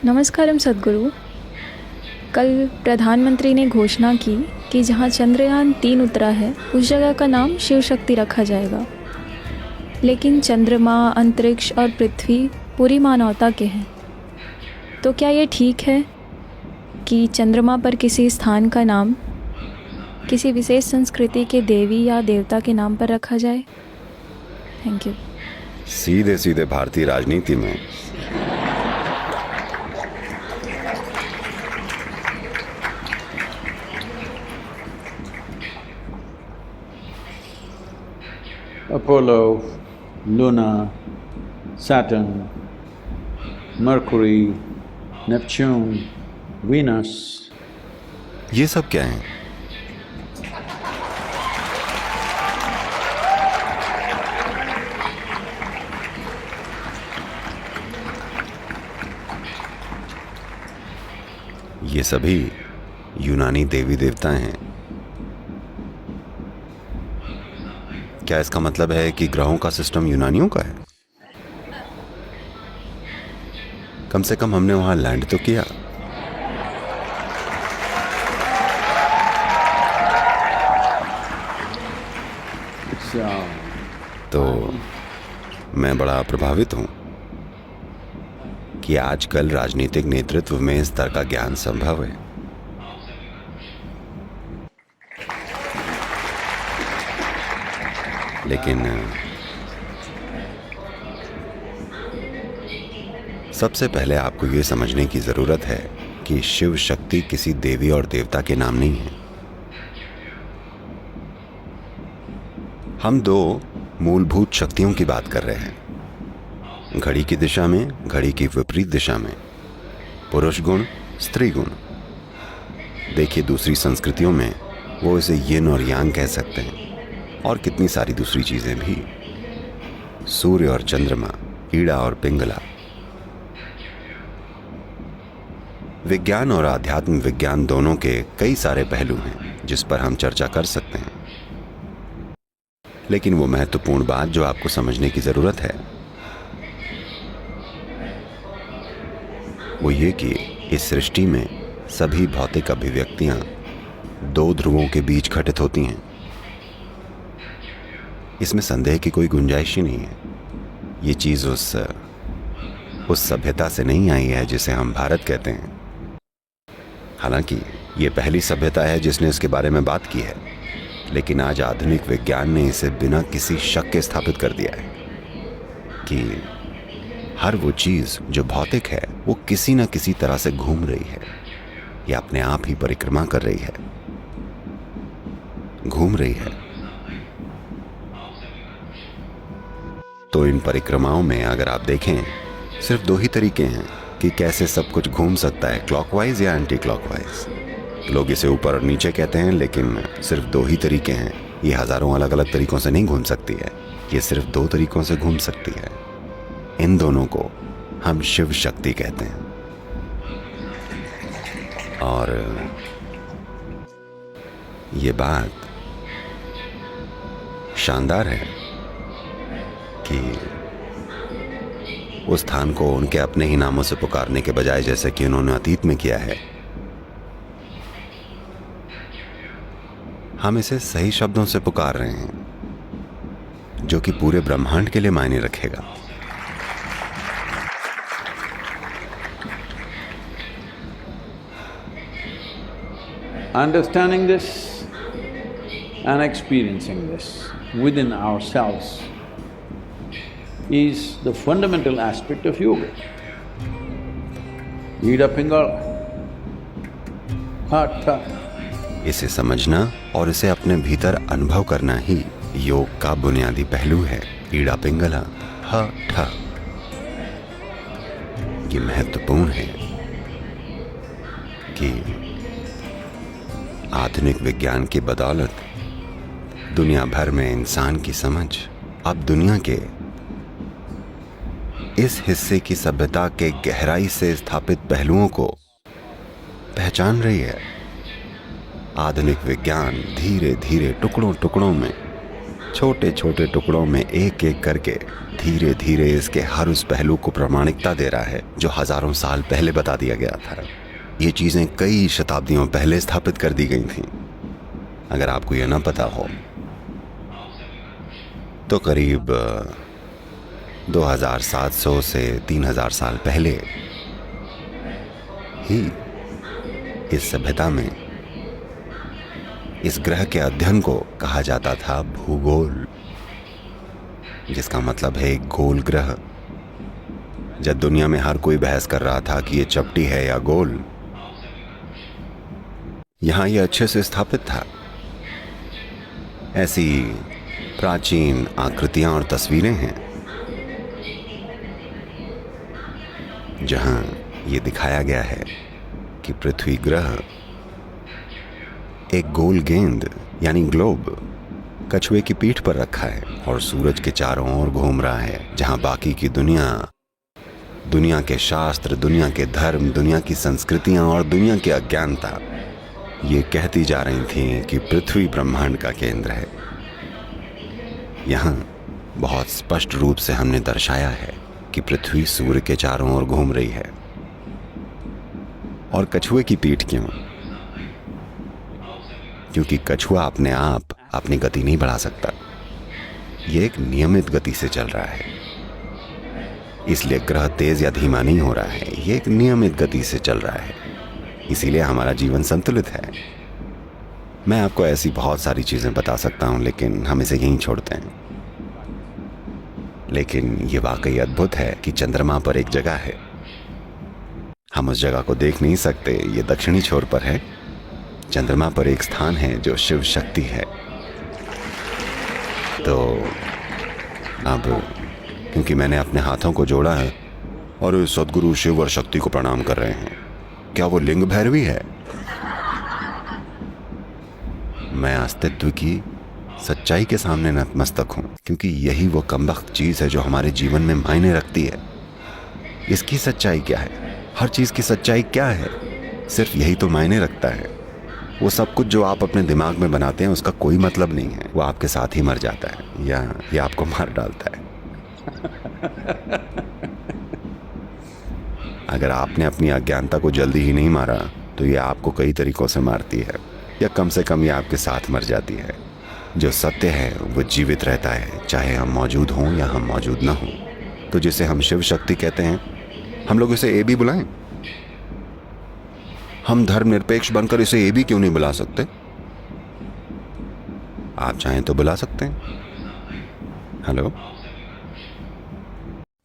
नमस्कारम सद्गुरु। कल प्रधानमंत्री ने घोषणा की कि जहां चंद्रयान-3 उतरा है उस जगह का नाम शिव शक्ति रखा जाएगा। लेकिन चंद्रमा, अंतरिक्ष और पृथ्वी पूरी मानवता के हैं। तो क्या ये ठीक है कि चंद्रमा पर किसी स्थान का नाम किसी विशेष संस्कृति के देवी या देवता के नाम पर रखा जाए? Thank you. सीधे सीधे भारतीय राजनीति में Apollo, Luna, Saturn, Mercury, Neptune, Venus. ये सब क्या है? ये सभी यूनानी देवी देवता हैं। क्या इसका मतलब है कि ग्रहों का सिस्टम यूनानियों का है? कम से कम हमने वहां लैंड तो किया। तो मैं बड़ा प्रभावित हूं कि आजकल राजनीतिक नेतृत्व में इस तरह का ज्ञान संभव है। लेकिन सबसे पहले आपको यह समझने की जरूरत है कि शिव शक्ति किसी देवी और देवता के नाम नहीं है। हम दो मूलभूत शक्तियों की बात कर रहे हैं, घड़ी की दिशा में, घड़ी की विपरीत दिशा में, पुरुष गुण, स्त्री गुण। देखिए, दूसरी संस्कृतियों में वो इसे यिन और यांग कह सकते हैं, और कितनी सारी दूसरी चीजें भी। सूर्य और चंद्रमा, ईड़ा और पिंगला। विज्ञान और आध्यात्म विज्ञान दोनों के कई सारे पहलू हैं जिस पर हम चर्चा कर सकते हैं। लेकिन वो महत्वपूर्ण बात जो आपको समझने की जरूरत है वो ये कि इस सृष्टि में सभी भौतिक अभिव्यक्तियां दो ध्रुवों के बीच घटित होती हैं। इसमें संदेह की कोई गुंजाइश ही नहीं है। ये चीज उस सभ्यता से नहीं आई है जिसे हम भारत कहते हैं। हालांकि ये पहली सभ्यता है जिसने इसके बारे में बात की है, लेकिन आज आधुनिक विज्ञान ने इसे बिना किसी शक के स्थापित कर दिया है कि हर वो चीज जो भौतिक है वो किसी न किसी तरह से घूम रही है या अपने आप ही परिक्रमा कर रही है, घूम रही है। तो इन परिक्रमाओं में अगर आप देखें, सिर्फ दो ही तरीके हैं कि कैसे सब कुछ घूम सकता है, क्लॉकवाइज या एंटी क्लॉकवाइज। लोग इसे ऊपर और नीचे कहते हैं, लेकिन सिर्फ दो ही तरीके हैं। ये हजारों अलग अलग तरीकों से नहीं घूम सकती है, ये सिर्फ दो तरीकों से घूम सकती है। इन दोनों को हम शिव शक्ति कहते हैं। और ये बात शानदार है कि उस स्थान को उनके अपने ही नामों से पुकारने के बजाय, जैसे कि उन्होंने अतीत में किया है, हम इसे सही शब्दों से पुकार रहे हैं जो कि पूरे ब्रह्मांड के लिए मायने रखेगा। Understanding this and experiencing this within ourselves is the fundamental aspect of yoga. Ida Pingala, Hatha. इसे समझना और इसे अपने भीतर अनुभव करना ही योग का बुनियादी पहलू है। ईड़ा पिंगला, ह ठ। ये महत्वपूर्ण है कि आधुनिक विज्ञान की बदौलत दुनिया भर में इंसान की समझ अब दुनिया के इस हिस्से की सभ्यता के गहराई से स्थापित पहलुओं को पहचान रही है। आधुनिक विज्ञान धीरे धीरे टुकड़ों टुकड़ों में छोटे छोटे टुकड़ों में एक एक करके धीरे धीरे इसके हर उस पहलू को प्रामाणिकता दे रहा है जो हजारों साल पहले बता दिया गया था। ये चीजें कई शताब्दियों पहले स्थापित कर दी गई थीं। अगर आपको यह ना पता हो तो करीब 2700 से 3000 साल पहले ही इस सभ्यता में इस ग्रह के अध्ययन को कहा जाता था भूगोल, जिसका मतलब है एक गोल ग्रह। जब दुनिया में हर कोई बहस कर रहा था कि ये चपटी है या गोल, यहां ये अच्छे से स्थापित था। ऐसी प्राचीन आकृतियां और तस्वीरें हैं जहां ये दिखाया गया है कि पृथ्वी ग्रह एक गोल गेंद यानी ग्लोब कछुए की पीठ पर रखा है और सूरज के चारों ओर घूम रहा है, जहां बाकी की दुनिया के शास्त्र, दुनिया के धर्म, दुनिया की संस्कृतियां और दुनिया की अज्ञानता ये कहती जा रही थी कि पृथ्वी ब्रह्मांड का केंद्र है। यहां बहुत स्पष्ट रूप से हमने दर्शाया है कि पृथ्वी सूर्य के चारों ओर घूम रही है। और कछुए की पीठ क्यों? क्योंकि कछुआ अपने आप अपनी गति नहीं बढ़ा सकता, ये एक नियमित गति से चल रहा है। इसलिए ग्रह तेज या धीमा नहीं हो रहा है, ये एक नियमित गति से चल रहा है। इसीलिए हमारा जीवन संतुलित है। मैं आपको ऐसी बहुत सारी चीजें बता सकता हूं, लेकिन हम इसे यहीं छोड़ते हैं। लेकिन ये वाकई अद्भुत है कि चंद्रमा पर एक जगह है। हम उस जगह को देख नहीं सकते, ये दक्षिणी छोर पर है। चंद्रमा पर एक स्थान है जो शिव शक्ति है। तो अब क्योंकि मैंने अपने हाथों को जोड़ा है और सद्गुरु शिव और शक्ति को प्रणाम कर रहे हैं, क्या वो लिंग भैरवी है? मैं अस्तित्व की सच्चाई के सामने नतमस्तक हूं, क्योंकि यही वो कमबख्त चीज है जो हमारे जीवन में मायने रखती है। इसकी सच्चाई क्या है? हर चीज की सच्चाई क्या है? सिर्फ यही तो मायने रखता है। वो सब कुछ जो आप अपने दिमाग में बनाते हैं उसका कोई मतलब नहीं है। वो आपके साथ ही मर जाता है या ये आपको मार डालता है। अगर आपने अपनी अज्ञानता को जल्दी ही नहीं मारा तो ये आपको कई तरीकों से मारती है, या कम से कम ये आपके साथ मर जाती है। जो सत्य है वो जीवित रहता है, चाहे हम मौजूद हों या हम मौजूद ना हों। तो जिसे हम शिव शक्ति कहते हैं, हम लोग इसे ए भी बुलाएं। हम धर्मनिरपेक्ष बनकर इसे ए भी क्यों नहीं बुला सकते? आप चाहें तो बुला सकते हैं। हेलो,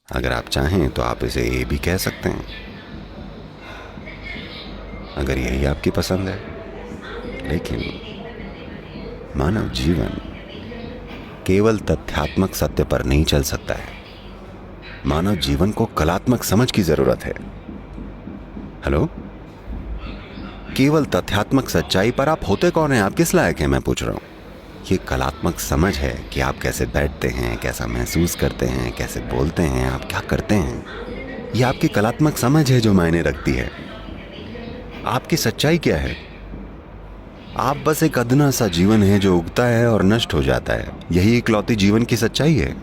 अगर आप चाहें तो आप इसे ए भी कह सकते हैं, अगर यही आपकी पसंद है। लेकिन मानव जीवन केवल तथ्यात्मक सत्य पर नहीं चल सकता है। मानव जीवन को कलात्मक समझ की जरूरत है। हेलो, केवल तथ्यात्मक सच्चाई पर आप होते कौन हैं? आप किस लायक हैं? मैं पूछ रहा हूं। ये कलात्मक समझ है कि आप कैसे बैठते हैं, कैसा महसूस करते हैं, कैसे बोलते हैं, आप क्या करते हैं। ये आपकी कलात्मक समझ है जो मायने रखती है। आपकी सच्चाई क्या है? आप बस एक अदना सा जीवन है जो उगता है और नष्ट हो जाता है। यही इकलौती जीवन की सच्चाई है।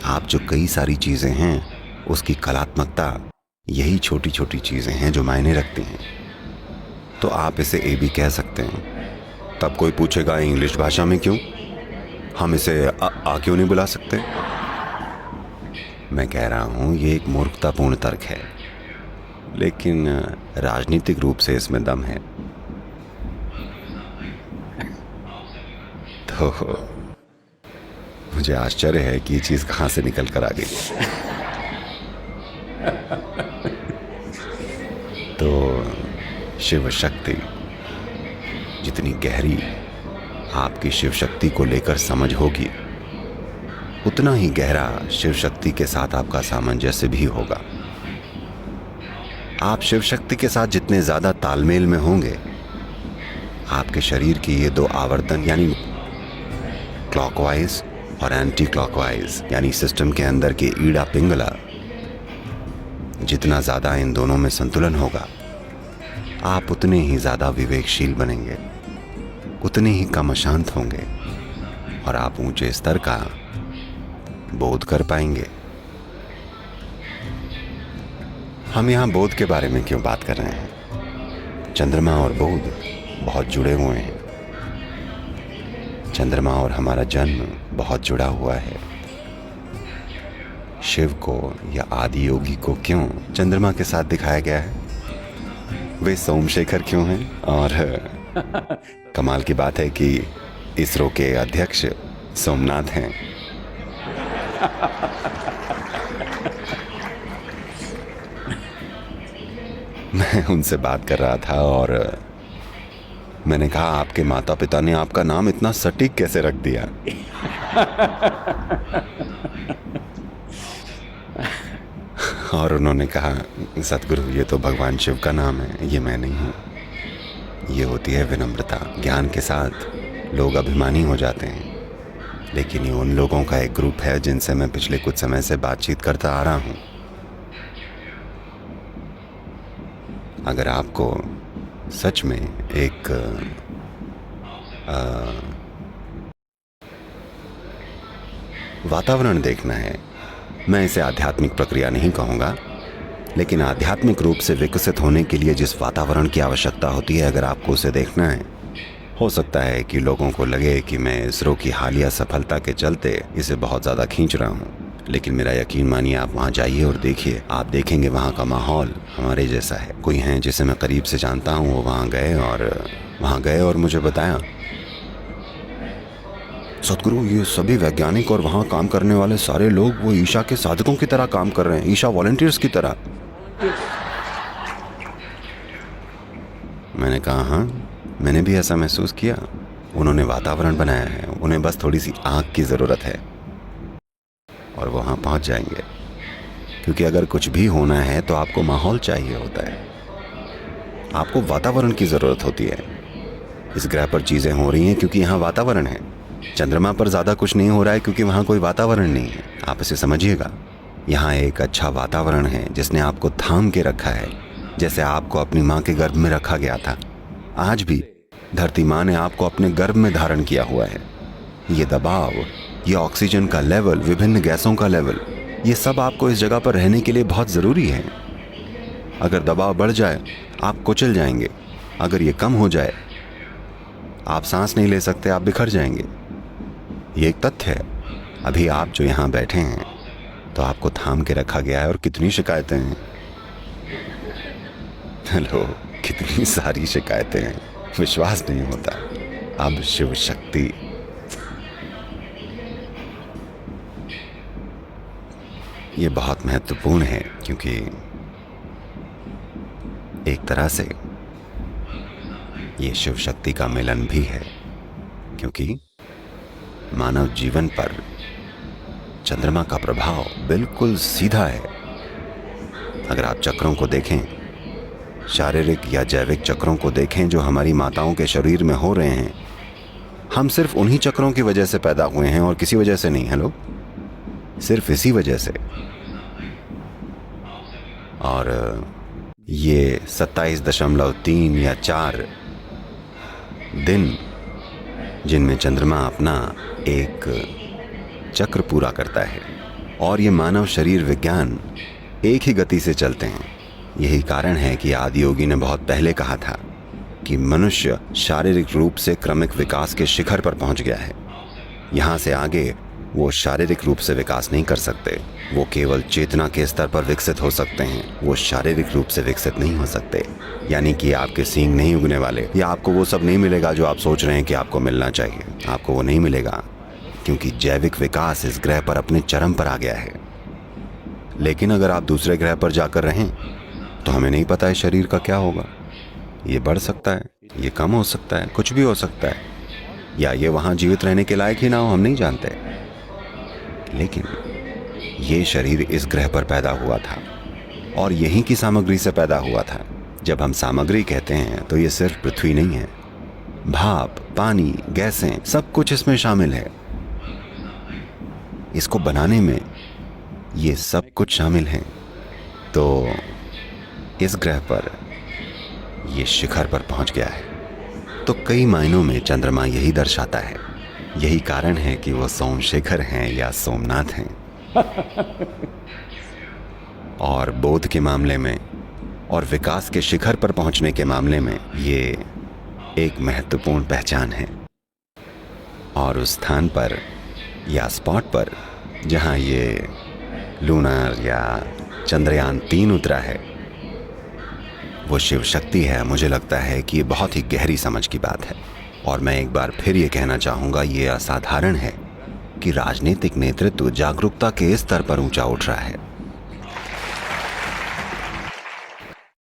आप जो कई सारी चीजें हैं उसकी कलात्मकता यही छोटी छोटी चीजें हैं जो मायने रखती हैं। तो आप इसे ए भी कह सकते हैं। तब कोई पूछेगा इंग्लिश भाषा में क्यों? हम इसे आ क्यों नहीं बुला सकते? मैं कह रहा हूं ये एक मूर्खतापूर्ण तर्क है, लेकिन राजनीतिक रूप से इसमें दम है। तो मुझे आश्चर्य है कि ये चीज कहां से निकल कर आ गई। तो शिव शक्ति, जितनी गहरी आपकी शिव शक्ति को लेकर समझ होगी, उतना ही गहरा शिव शक्ति के साथ आपका सामंजस्य भी होगा। आप शिव शक्ति के साथ जितने ज्यादा तालमेल में होंगे, आपके शरीर की ये दो आवर्तन यानी क्लॉकवाइज और एंटी क्लॉकवाइज यानी सिस्टम के अंदर के ईड़ा पिंगला, जितना ज्यादा इन दोनों में संतुलन होगा, आप उतने ही ज्यादा विवेकशील बनेंगे, उतने ही कम अशांत होंगे, और आप ऊंचे स्तर का बोध कर पाएंगे। हम यहाँ बोध के बारे में क्यों बात कर रहे हैं? चंद्रमा और बोध बहुत जुड़े हुए हैं। चंद्रमा और हमारा जन्म बहुत जुड़ा हुआ है। शिव को या आदि योगी को क्यों चंद्रमा के साथ दिखाया गया है? वे सोमशेखर क्यों हैं? और कमाल की बात है कि इसरो के अध्यक्ष सोमनाथ हैं। मैं उनसे बात कर रहा था और मैंने कहा, आपके माता पिता ने आपका नाम इतना सटीक कैसे रख दिया? और उन्होंने कहा, सतगुरु ये तो भगवान शिव का नाम है, ये मैं नहीं हूँ। ये होती है विनम्रता। ज्ञान के साथ लोग अभिमानी हो जाते हैं, लेकिन ये उन लोगों का एक ग्रुप है जिनसे मैं पिछले कुछ समय से बातचीत करता आ रहा हूँ। अगर आपको सच में एक वातावरण देखना है, मैं इसे आध्यात्मिक प्रक्रिया नहीं कहूँगा, लेकिन आध्यात्मिक रूप से विकसित होने के लिए जिस वातावरण की आवश्यकता होती है, अगर आपको उसे देखना है, हो सकता है कि लोगों को लगे कि मैं इसरो की हालिया सफलता के चलते इसे बहुत ज़्यादा खींच रहा हूँ, लेकिन मेरा यकीन मानिए, आप वहाँ जाइए और देखिए, आप देखेंगे वहाँ का माहौल हमारे जैसा है। कोई हैं जिसे मैं करीब से जानता हूँ, वो वहाँ गए और मुझे बताया, सतगुरु ये सभी वैज्ञानिक और वहाँ काम करने वाले सारे लोग वो ईशा के साधकों की तरह काम कर रहे हैं, ईशा वॉलंटियर्स की तरह। मैंने कहा, हाँ मैंने भी ऐसा महसूस किया। उन्होंने वातावरण बनाया है, उन्हें बस थोड़ी सी आँख की ज़रूरत है और वहाँ पहुँच जाएंगे। क्योंकि अगर कुछ भी होना है तो आपको माहौल चाहिए होता है, आपको वातावरण की ज़रूरत होती है। इस ग्रह पर चीज़ें हो रही हैं क्योंकि यहाँ वातावरण है। चंद्रमा पर ज़्यादा कुछ नहीं हो रहा है क्योंकि वहाँ कोई वातावरण नहीं है। आप इसे समझिएगा, यहाँ एक अच्छा वातावरण है जिसने आपको थाम के रखा है, जैसे आपको अपनी माँ के गर्भ में रखा गया था। आज भी धरती माँ ने आपको अपने गर्भ में धारण किया हुआ है। ये दबाव, ये ऑक्सीजन का लेवल, विभिन्न गैसों का लेवल, ये सब आपको इस जगह पर रहने के लिए बहुत ज़रूरी है। अगर दबाव बढ़ जाए आप कुचल जाएंगे, अगर ये कम हो जाए आप सांस नहीं ले सकते, आप बिखर जाएंगे। ये एक तथ्य है। अभी आप जो यहाँ बैठे हैं तो आपको थाम के रखा गया है, और कितनी शिकायतें हैं, हेलो, कितनी सारी शिकायतें हैं, विश्वास नहीं होता। अब शिव शक्ति ये बहुत महत्वपूर्ण है, क्योंकि एक तरह से ये शिव शक्ति का मिलन भी है, क्योंकि मानव जीवन पर चंद्रमा का प्रभाव बिल्कुल सीधा है। अगर आप चक्रों को देखें, शारीरिक या जैविक चक्रों को देखें जो हमारी माताओं के शरीर में हो रहे हैं, हम सिर्फ उन्हीं चक्रों की वजह से पैदा हुए हैं और किसी वजह से नहीं है। लोग सिर्फ इसी वजह से। और ये 27.3 या 4 दिन जिनमें चंद्रमा अपना एक चक्र पूरा करता है, और ये मानव शरीर विज्ञान एक ही गति से चलते हैं। यही कारण है कि आदि योगी ने बहुत पहले कहा था कि मनुष्य शारीरिक रूप से क्रमिक विकास के शिखर पर पहुंच गया है। यहाँ से आगे वो शारीरिक रूप से विकास नहीं कर सकते, वो केवल चेतना के स्तर पर विकसित हो सकते हैं, वो शारीरिक रूप से विकसित नहीं हो सकते। यानी कि आपके सींग नहीं उगने वाले, या आपको वो सब नहीं मिलेगा जो आप सोच रहे हैं कि आपको मिलना चाहिए, आपको वो नहीं मिलेगा, क्योंकि जैविक विकास इस ग्रह पर अपने चरम पर आ गया है। लेकिन अगर आप दूसरे ग्रह पर जाकर रहें तो हमें नहीं पता है शरीर का क्या होगा। ये बढ़ सकता है, ये कम हो सकता है, कुछ भी हो सकता है, या ये वहाँ जीवित रहने के लायक ही ना हो, हम नहीं जानते। लेकिन ये शरीर इस ग्रह पर पैदा हुआ था और यहीं की सामग्री से पैदा हुआ था। जब हम सामग्री कहते हैं तो ये सिर्फ पृथ्वी नहीं है, भाप, पानी, गैसें, सब कुछ इसमें शामिल है। इसको बनाने में ये सब कुछ शामिल है। तो इस ग्रह पर ये शिखर पर पहुंच गया है। तो कई मायनों में चंद्रमा यही दर्शाता है यही कारण है कि वो सोमशेखर हैं या सोमनाथ हैं। और बोध के मामले में और विकास के शिखर पर पहुंचने के मामले में ये एक महत्वपूर्ण पहचान है। और उस स्थान पर या स्पॉट पर जहां ये लूनर या चंद्रयान 3 उतरा है, वो शिव शक्ति है। मुझे लगता है कि ये बहुत ही गहरी समझ की बात है। और मैं एक बार फिर ये कहना चाहूँगा, ये असाधारण है कि राजनीतिक नेतृत्व जागरूकता के इस स्तर पर ऊंचा उठ रहा है।